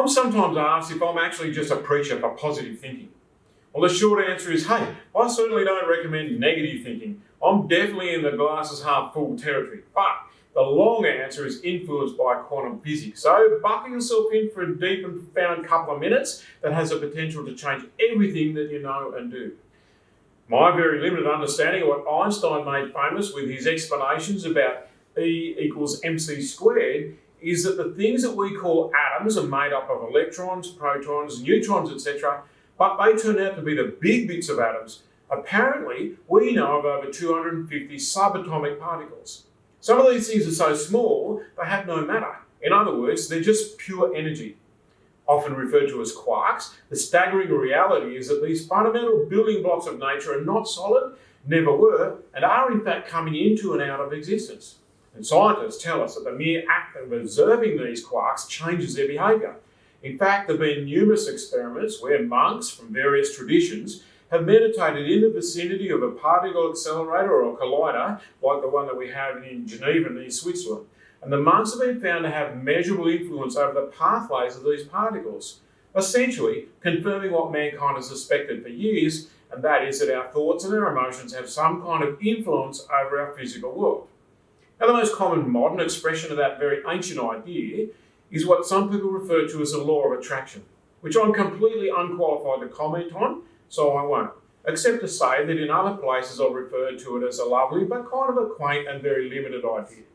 I'm sometimes asked if I'm actually just a preacher for positive thinking. Well, the short answer is, hey, I certainly don't recommend negative thinking. I'm definitely in the glasses half full territory. But the long answer is influenced by quantum physics. So buckle yourself in for a deep and profound couple of minutes that has the potential to change everything that you know and do. My very limited understanding of what Einstein made famous with his explanations about E equals mc squared is that the things that we call atoms are made up of electrons, protons, neutrons, etc., but they turn out to be the big bits of atoms. Apparently, we know of over 250 subatomic particles. Some of these things are so small, they have no matter. In other words, they're just pure energy. Often referred to as quarks, the staggering reality is that these fundamental building blocks of nature are not solid, never were, and are in fact coming into and out of existence. And scientists tell us that the mere act of observing these quarks changes their behaviour. In fact, there have been numerous experiments where monks from various traditions have meditated in the vicinity of a particle accelerator or a collider, like the one that we have in Geneva near Switzerland. And the monks have been found to have measurable influence over the pathways of these particles, essentially confirming what mankind has suspected for years, and that is that our thoughts and our emotions have some kind of influence over our physical world. Now, the most common modern expression of that very ancient idea is what some people refer to as the law of attraction, which I'm completely unqualified to comment on, so I won't, except to say that in other places I've referred to it as a lovely but kind of a quaint and very limited idea.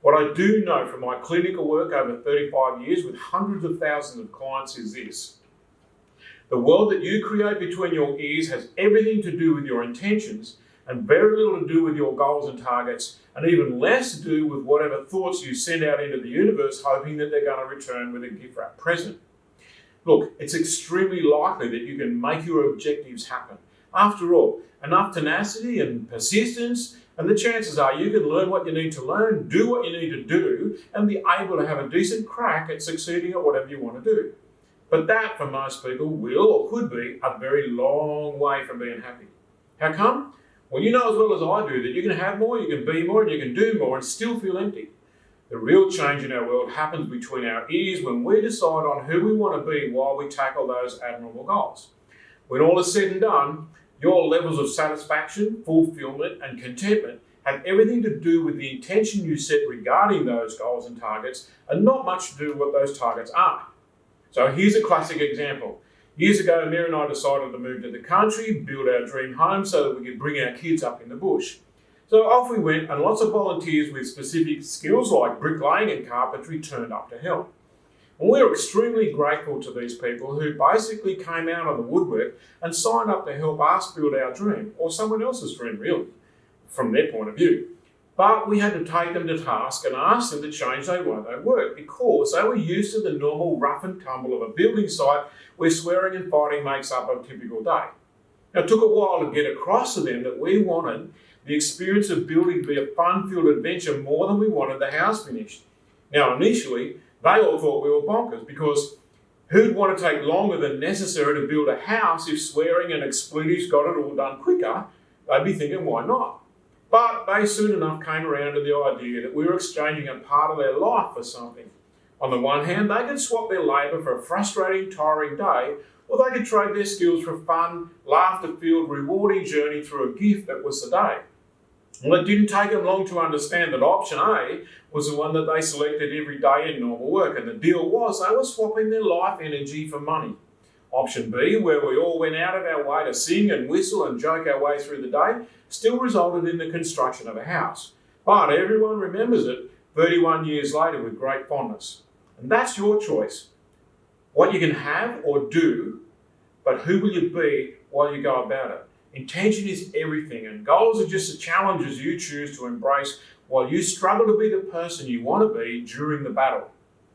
What I do know from my clinical work over 35 years with hundreds of thousands of clients is this. The world that you create between your ears has everything to do with your intentions and very little to do with your goals and targets, and even less to do with whatever thoughts you send out into the universe hoping that they're going to return with a gift wrap present. Look, it's extremely likely that you can make your objectives happen. After all, enough tenacity and persistence, and the chances are you can learn what you need to learn, do what you need to do, and be able to have a decent crack at succeeding at whatever you want to do. But that, for most people, will or could be a very long way from being happy. How come? Well, you know as well as I do that you can have more, you can be more, and you can do more and still feel empty. The real change in our world happens between our ears when we decide on who we want to be while we tackle those admirable goals. When all is said and done, your levels of satisfaction, fulfillment, and contentment have everything to do with the intention you set regarding those goals and targets, and not much to do with what those targets are. So here's a classic example. Years ago, Mary and I decided to move to the country, build our dream home so that we could bring our kids up in the bush. So off we went, and lots of volunteers with specific skills like bricklaying and carpentry turned up to help. And we were extremely grateful to these people who basically came out of the woodwork and signed up to help us build our dream, or someone else's dream really, from their point of view. But we had to take them to task and ask them to change their way they work because they were used to the normal rough and tumble of a building site where swearing and fighting makes up a typical day. Now, it took a while to get across to them that we wanted the experience of building to be a fun-filled adventure more than we wanted the house finished. Now, initially, they all thought we were bonkers because who'd want to take longer than necessary to build a house if swearing and expletives got it all done quicker? They'd be thinking, why not? But they soon enough came around to the idea that we were exchanging a part of their life for something. On the one hand, they could swap their labour for a frustrating, tiring day, or they could trade their skills for a fun, laughter-filled, rewarding journey through a gift that was the day. Well, it didn't take them long to understand that option A was the one that they selected every day in normal work, and the deal was they were swapping their life energy for money. Option B, where we all went out of our way to sing and whistle and joke our way through the day, still resulted in the construction of a house. But everyone remembers it 31 years later with great fondness. And that's your choice. What you can have or do, but who will you be while you go about it? Intention is everything, and goals are just the challenges you choose to embrace while you struggle to be the person you want to be during the battle.